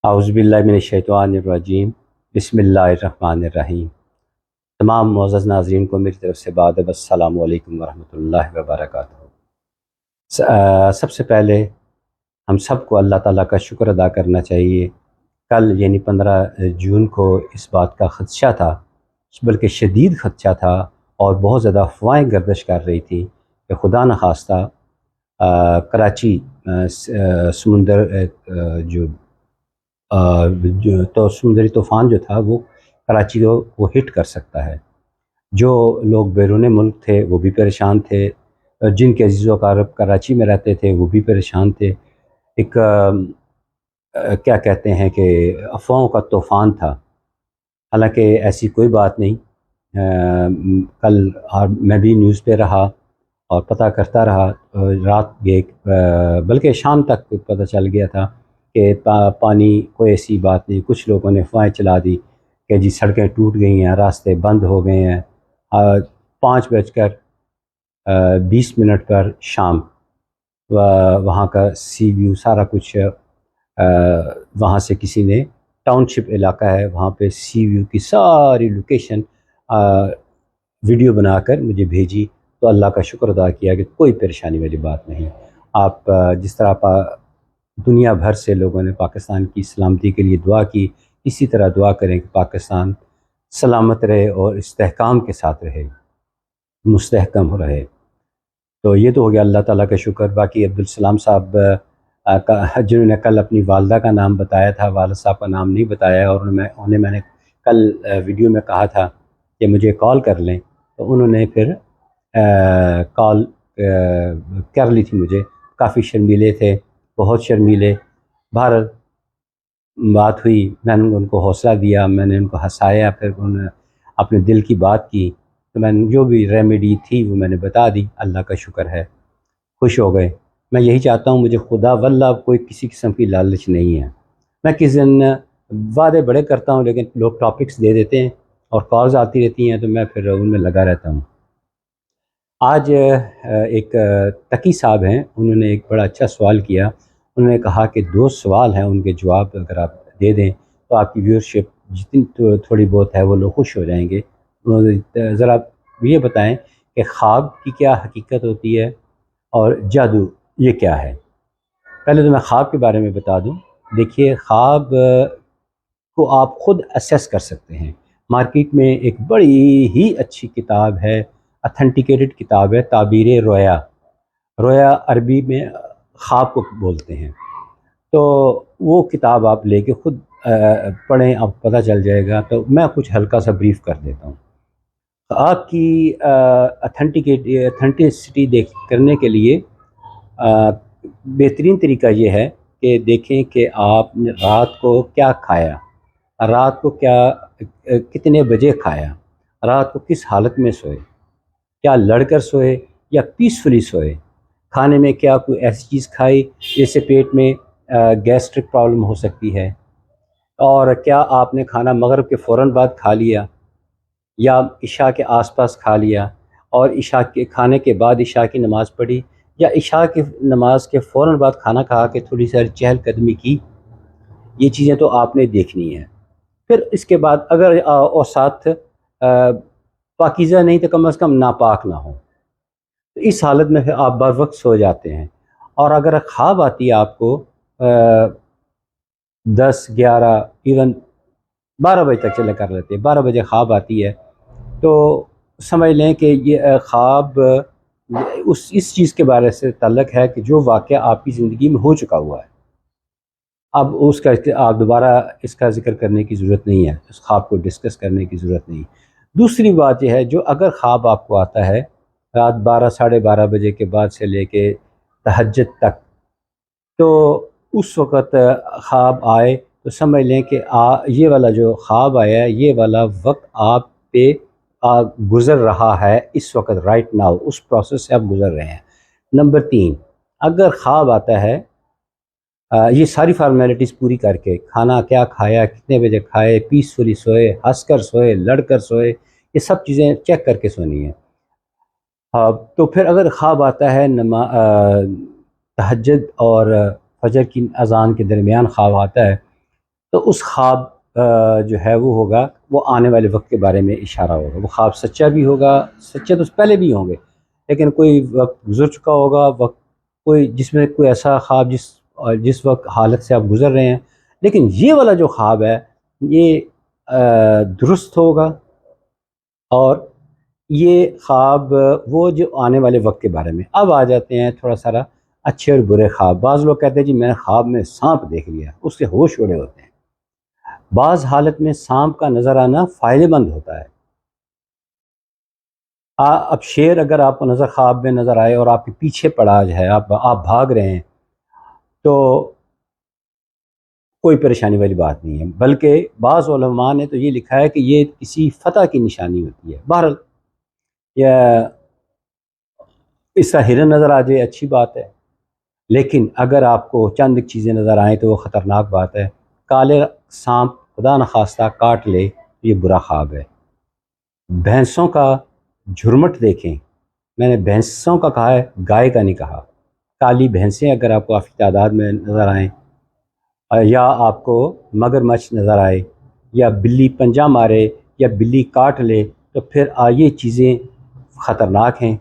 اعوذ باللہ من الشیطان الرجیم بسم اللہ الرحمن الرحیم۔ تمام معزز ناظرین کو میری طرف سے بادب السلام علیکم ورحمۃ اللہ وبرکاتہ۔ سب سے پہلے ہم سب کو اللہ تعالیٰ کا شکر ادا کرنا چاہیے۔ کل یعنی 15 جون کو اس بات کا خدشہ تھا، بلکہ شدید خدشہ تھا اور بہت زیادہ افواہیں گردش کر رہی تھی کہ خدا نخواستہ کراچی سمندر تو سمندری طوفان جو تھا وہ کراچی کو وہ ہٹ کر سکتا ہے۔ جو لوگ بیرون ملک تھے وہ بھی پریشان تھے، جن کے عزیز و اقارب کراچی میں رہتے تھے وہ بھی پریشان تھے۔ ایک کیا کہتے ہیں کہ افواہوں کا طوفان تھا، حالانکہ ایسی کوئی بات نہیں۔ کل میں بھی نیوز پہ رہا اور پتہ کرتا رہا، رات بلکہ شام تک پتہ چل گیا تھا کہ پانی کوئی ایسی بات نہیں۔ کچھ لوگوں نے افواہیں چلا دی کہ جی سڑکیں ٹوٹ گئی ہیں، راستے بند ہو گئے ہیں۔ 5:20 پر شام وہاں کا سی ویو سارا کچھ، وہاں سے کسی نے ٹاؤن شپ علاقہ ہے وہاں پہ سی ویو کی ساری لوکیشن ویڈیو بنا کر مجھے بھیجی، تو اللہ کا شکر ادا کیا کہ کوئی پریشانی والی بات نہیں۔ آپ جس طرح دنیا بھر سے لوگوں نے پاکستان کی سلامتی کے لیے دعا کی، اسی طرح دعا کریں کہ پاکستان سلامت رہے اور استحکام کے ساتھ رہے، مستحکم رہے۔ تو یہ تو ہو گیا اللہ تعالیٰ کا شکر۔ باقی عبدالسلام صاحب جنہوں نے کل اپنی والدہ کا نام بتایا تھا، والد صاحب کا نام نہیں بتایا، اور انہیں میں نے کل ویڈیو میں کہا تھا کہ مجھے کال کر لیں، تو انہوں نے پھر کال کر لی تھی مجھے۔ کافی شرمیلے تھے، بہت شرمیلے۔ بہرحال بات ہوئی، میں نے ان کو حوصلہ دیا، میں نے ان کو ہنسایا، پھر انہوں نے اپنے دل کی بات کی، تو میں نے جو بھی ریمیڈی تھی وہ میں نے بتا دی۔ اللہ کا شکر ہے، خوش ہو گئے۔ میں یہی چاہتا ہوں، مجھے خدا واللہ کوئی کسی قسم کی لالچ نہیں ہے۔ میں کسی دن وعدے بڑے کرتا ہوں لیکن لوگ ٹاپکس دے دیتے ہیں اور کالز آتی رہتی ہیں تو میں پھر ان میں لگا رہتا ہوں۔ آج ایک تقی صاحب ہیں، انہوں نے ایک بڑا اچھا سوال کیا۔ انہوں نے کہا کہ 2 سوال ہیں، ان کے جواب اگر آپ دے دیں تو آپ کی ویورشپ جتنی تھوڑی بہت ہے وہ لوگ خوش ہو جائیں گے۔ ذرا یہ بتائیں کہ خواب کی کیا حقیقت ہوتی ہے اور جادو یہ کیا ہے؟ پہلے تو میں خواب کے بارے میں بتا دوں۔ دیکھیے، خواب کو آپ خود اسیس کر سکتے ہیں۔ مارکیٹ میں ایک بڑی ہی اچھی کتاب ہے، اتھینٹیکیٹڈ کتاب ہے، تعبیر رویا۔ رویا عربی میں خواب کو بولتے ہیں۔ تو وہ کتاب آپ لے کے خود پڑھیں، آپ پتہ چل جائے گا۔ تو میں کچھ ہلکا سا بریف کر دیتا ہوں۔ آپ کی اتھینٹسٹی کرنے کے لیے بہترین طریقہ یہ ہے کہ دیکھیں کہ آپ نے رات کو کیا کھایا، رات کو کتنے بجے کھایا، رات کو کس حالت میں سوئے، کیا لڑ کر سوئے یا پیسفلی سوئے، کھانے میں کیا کوئی ایسی چیز کھائی جس سے پیٹ میں گیسٹرک پرابلم ہو سکتی ہے، اور کیا آپ نے کھانا مغرب کے فوراً بعد کھا لیا یا عشاء کے آس پاس کھا لیا، اور عشاء کے کھانے کے بعد عشاء کی نماز پڑھی، یا عشاء کی نماز کے فوراً بعد کھانا کھا کے تھوڑی سی چہل قدمی کی۔ یہ چیزیں تو آپ نے دیکھنی ہیں۔ پھر اس کے بعد اگر اور ساتھ پاکیزہ نہیں تو کم از کم ناپاک نہ ہو، تو اس حالت میں پھر آپ بر وقت سو جاتے ہیں۔ اور اگر خواب آتی ہے آپ کو 10، 11، ایون 12 بجے تک چلے کر لیتے ہیں، 12 بجے خواب آتی ہے، تو سمجھ لیں کہ یہ خواب اس چیز کے بارے سے تعلق ہے کہ جو واقعہ آپ کی زندگی میں ہو چکا ہوا ہے۔ اب اس کا آپ دوبارہ اس کا ذکر کرنے کی ضرورت نہیں ہے، اس خواب کو ڈسکس کرنے کی ضرورت نہیں۔ دوسری بات یہ ہے، جو اگر خواب آپ کو آتا ہے رات 12، 12:30 بجے کے بعد سے لے کے تہجد تک، تو اس وقت خواب آئے تو سمجھ لیں کہ یہ والا جو خواب آیا ہے، یہ والا وقت آپ پہ گزر رہا ہے اس وقت، رائٹ ناؤ، اس پروسیس سے آپ گزر رہے ہیں۔ نمبر 3، اگر خواب آتا ہے یہ ساری فارمیلٹیز پوری کر کے، کھانا کیا کھایا، کتنے بجے کھائے، پیسفلی سوئے، ہنس کر سوئے، لڑ کر سوئے، یہ سب چیزیں چیک کر کے سونی ہیں۔ تو پھر اگر خواب آتا ہے تہجد اور فجر کی اذان کے درمیان خواب آتا ہے، تو اس خواب جو ہے وہ ہوگا، وہ آنے والے وقت کے بارے میں اشارہ ہوگا. وہ خواب سچا بھی ہوگا، سچے تو پہلے بھی ہوں گے، لیکن کوئی وقت گزر چکا ہوگا، وقت کوئی جس میں کوئی ایسا خواب جس وقت حالت سے آپ گزر رہے ہیں، لیکن یہ والا جو خواب ہے یہ درست ہوگا. اور یہ خواب وہ جو آنے والے وقت کے بارے میں. اب آ جاتے ہیں تھوڑا سارا اچھے اور برے خواب. بعض لوگ کہتے ہیں جی میں نے خواب میں سانپ دیکھ لیا، اس سے ہوش اڑے ہوتے ہیں. بعض حالت میں سانپ کا نظر آنا فائدہ مند ہوتا ہے. اب شیر اگر آپ کو خواب میں نظر آئے اور آپ کے پیچھے پڑا ہے، آپ بھاگ رہے ہیں، تو کوئی پریشانی والی بات نہیں ہے. بلکہ بعض علماء نے تو یہ لکھا ہے کہ یہ کسی فتح کی نشانی ہوتی ہے. بہرحال یا اس کا ہرن نظر آ جائے اچھی بات ہے، لیکن اگر آپ کو چند چیزیں نظر آئیں تو وہ خطرناک بات ہے. کالے سانپ خدا نخواستہ کاٹ لے، یہ برا خواب ہے. بھینسوں کا جھرمٹ دیکھیں، میں نے بھینسوں کا کہا ہے، گائے کا نہیں کہا. کالی بھینسیں اگر آپ کو کافی تعداد میں نظر آئیں، یا آپ کو مگرمچھ نظر آئے، یا بلی پنجہ مارے، یا بلی کاٹ لے، تو پھر یہ چیزیں خطرناک ہیں.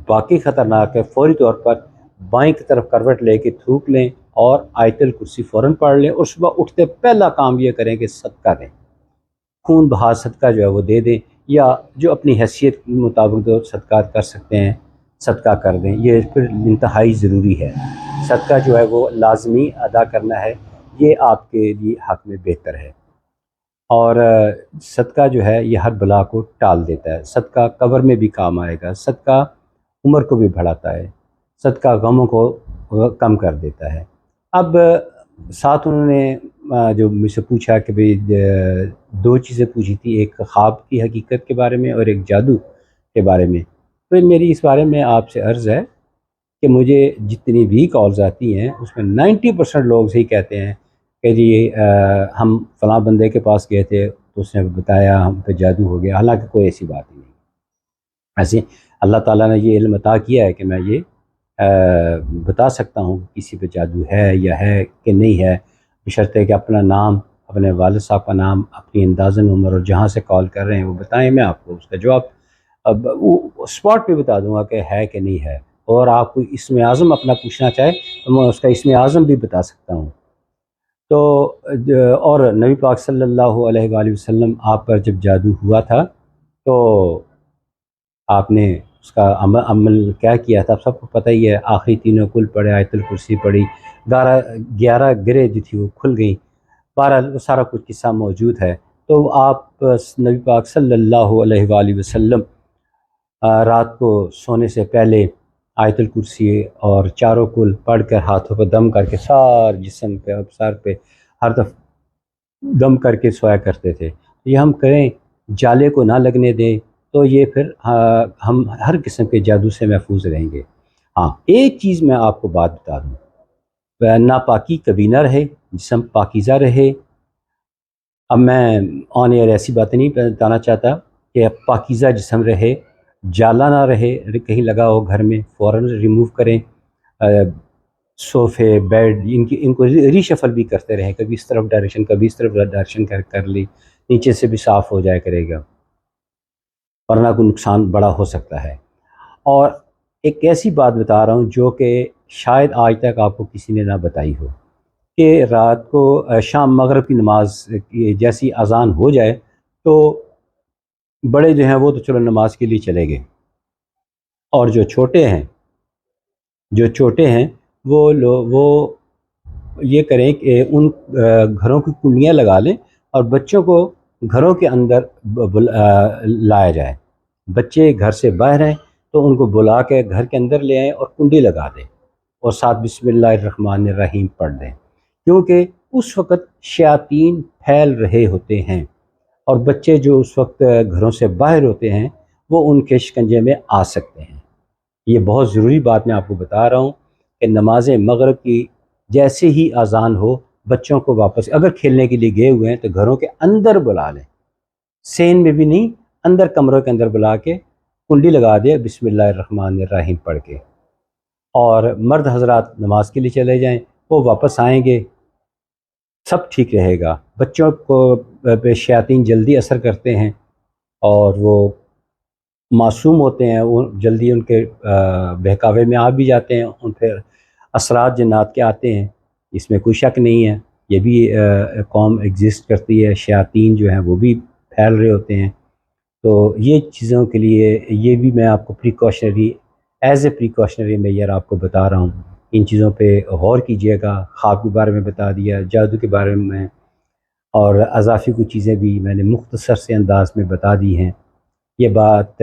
باقی خطرناک ہے. فوری طور پر بائیں کی طرف کروٹ لے کے تھوک لیں اور آیت الکرسی فوراً پڑھ لیں، اور صبح اٹھتے پہلا کام یہ کریں کہ صدقہ دیں، خون بہا صدقہ جو ہے وہ دے دیں، یا جو اپنی حیثیت کے مطابق جو صدقات کر سکتے ہیں صدقہ کر دیں. یہ پھر انتہائی ضروری ہے. صدقہ جو ہے وہ لازمی ادا کرنا ہے، یہ آپ کے لیے حق میں بہتر ہے. اور صدقہ جو ہے یہ ہر بلا کو ٹال دیتا ہے. صدقہ قبر میں بھی کام آئے گا. صدقہ عمر کو بھی بڑھاتا ہے. صدقہ غموں کو کم کر دیتا ہے. اب ساتھ انہوں نے جو مجھ سے پوچھا کہ بھئی دو چیزیں پوچھی تھی، ایک خواب کی حقیقت کے بارے میں اور ایک جادو کے بارے میں. تو میری اس بارے میں آپ سے عرض ہے کہ مجھے جتنی بھی کالز آتی ہیں اس میں 90% لوگ ہی کہتے ہیں کہ جی ہم فلاں بندے کے پاس گئے تھے تو اس نے بتایا ہم پہ جادو ہو گیا. حالانکہ کوئی ایسی بات ہی نہیں. ایسے اللہ تعالیٰ نے یہ علم عطا کیا ہے کہ میں یہ بتا سکتا ہوں کہ کسی پہ جادو ہے یا ہے کہ نہیں ہے، بشرطے کہ اپنا نام، اپنے والد صاحب کا نام، اپنی اندازن عمر اور جہاں سے کال کر رہے ہیں وہ بتائیں. میں آپ کو اس کا جواب وہ اسپاٹ پہ بتا دوں گا کہ ہے کہ نہیں ہے. اور آپ کو اسم اعظم اپنا پوچھنا چاہے تو میں اس کا اسم اعظم بھی بتا سکتا ہوں. تو اور نبی پاک صلی اللہ علیہ وآلہ وسلم آپ پر جب جادو ہوا تھا تو آپ نے اس کا عمل کیا کیا تھا سب کو پتہ ہی ہے. آخری تینوں کل پڑھے، آیت الکرسی پڑھی، 11 گرے جو تھی وہ کھل گئیں. بہرحال وہ سارا کچھ قصہ موجود ہے. تو آپ نبی پاک صلی اللہ علیہ وآلہ وسلم رات کو سونے سے پہلے آیت الکرسی اور چاروں کل پڑھ کر ہاتھوں پہ دم کر کے سارے جسم پہ اور سر پہ ہر دفعہ دم کر کے سویا کرتے تھے. یہ ہم کریں، جالے کو نہ لگنے دیں، تو یہ پھر ہم ہر قسم کے جادو سے محفوظ رہیں گے. ہاں ایک چیز میں آپ کو بات بتا دوں، ناپاکی کبھی نہ رہے، جسم پاکیزہ رہے. اب میں آن ایئر ایسی باتیں نہیں بتانا چاہتا کہ پاکیزہ جسم رہے، جالا نہ رہے، کہیں لگا ہو گھر میں فوراً ریموو کریں. صوفے، بیڈ، ان کو ری شفل بھی کرتے رہیں، کبھی اس طرف ڈائریکشن کبھی اس طرف ڈائریکشن کر لی، نیچے سے بھی صاف ہو جایا کرے گا، ورنہ کوئی نقصان بڑا ہو سکتا ہے. اور ایک ایسی بات بتا رہا ہوں جو کہ شاید آج تک آپ کو کسی نے نہ بتائی ہو، کہ رات کو شام مغرب کی نماز جیسی اذان ہو جائے تو بڑے جو ہیں وہ تو چلو نماز کے لیے چلے گئے، اور جو چھوٹے ہیں وہ یہ کریں کہ ان گھروں کی کنڈیاں لگا لیں اور بچوں کو گھروں کے اندر لایا جائے. بچے گھر سے باہر ہیں تو ان کو بلا کے گھر کے اندر لے آئیں اور کنڈی لگا دیں اور ساتھ بسم اللہ الرحمن الرحیم پڑھ دیں، کیونکہ اس وقت شیاطین پھیل رہے ہوتے ہیں اور بچے جو اس وقت گھروں سے باہر ہوتے ہیں وہ ان کے شکنجے میں آ سکتے ہیں. یہ بہت ضروری بات میں آپ کو بتا رہا ہوں کہ نماز مغرب کی جیسے ہی اذان ہو بچوں کو واپس، اگر کھیلنے کے لیے گئے ہوئے ہیں تو گھروں کے اندر بلا لیں، سین میں بھی نہیں، اندر کمروں کے اندر بلا کے کنڈی لگا دے بسم اللہ الرحمن الرحیم پڑھ کے. اور مرد حضرات نماز کے لیے چلے جائیں، وہ واپس آئیں گے، سب ٹھیک رہے گا۔ بچوں کو پہ شیاطین جلدی اثر کرتے ہیں اور وہ معصوم ہوتے ہیں، وہ جلدی ان کے بہکاوے میں آ بھی جاتے ہیں، ان پہ اثرات جنات کے آتے ہیں، اس میں کوئی شک نہیں ہے۔ یہ بھی قوم ایگزسٹ کرتی ہے، شیاطین جو ہیں وہ بھی پھیل رہے ہوتے ہیں۔ تو یہ چیزوں کے لیے یہ بھی میں آپ کو precautionary as a precautionary measure آپ کو بتا رہا ہوں، ان چیزوں پہ غور کیجیے گا۔ خواب کے بارے میں بتا دیا، جادو کے بارے میں، اور اضافی کچھ چیزیں بھی میں نے مختصر سے انداز میں بتا دی ہیں۔ یہ بات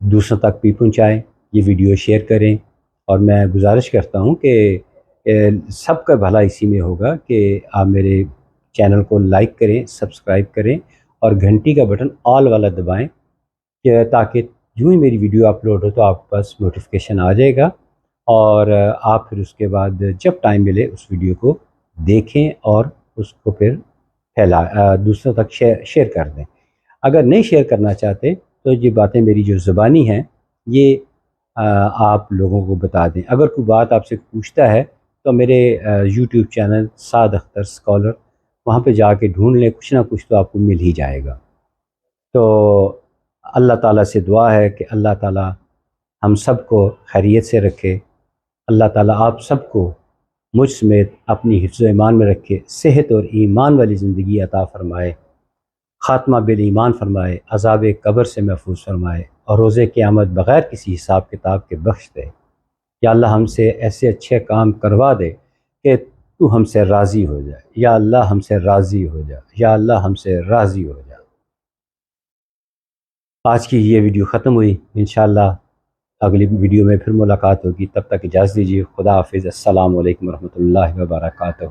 دوسروں تک بھی پہنچائیں، یہ ویڈیو شیئر کریں، اور میں گزارش کرتا ہوں کہ سب کا بھلا اسی میں ہوگا کہ آپ میرے چینل کو لائک کریں، سبسکرائب کریں، اور گھنٹی کا بٹن آل والا دبائیں، کہ تاکہ جو ہی میری ویڈیو اپلوڈ ہو تو آپ کے پاس نوٹیفیکیشن آ جائے گا، اور آپ پھر اس کے بعد جب ٹائم ملے اس ویڈیو کو دیکھیں اور اس کو پھر دوسروں تک شیئر کر دیں۔ اگر نہیں شیئر کرنا چاہتے تو یہ باتیں میری جو زبانی ہیں یہ آپ لوگوں کو بتا دیں۔ اگر کوئی بات آپ سے پوچھتا ہے تو میرے یوٹیوب چینل سعد اختر اسکالر، وہاں پہ جا کے ڈھونڈ لیں، کچھ نہ کچھ تو آپ کو مل ہی جائے گا۔ تو اللہ تعالیٰ سے دعا ہے کہ اللہ تعالیٰ ہم سب کو خیریت سے رکھے، اللہ تعالیٰ آپ سب کو مجھ سمیت اپنی حفظ و ایمان میں رکھے، صحت اور ایمان والی زندگی عطا فرمائے، خاتمہ بالایمان فرمائے، عذاب قبر سے محفوظ فرمائے، اور روز قیامت بغیر کسی حساب کتاب کے بخش دے۔ یا اللہ ہم سے ایسے اچھے کام کروا دے کہ تو ہم سے راضی ہو جائے، یا اللہ ہم سے راضی ہو جا، یا اللہ ہم سے راضی ہو جا۔ آج کی یہ ویڈیو ختم ہوئی، انشاءاللہ اگلی ویڈیو میں پھر ملاقات ہوگی، تب تک اجازت دیجیے، خدا حافظ، السلام علیکم ورحمۃ اللہ وبرکاتہ۔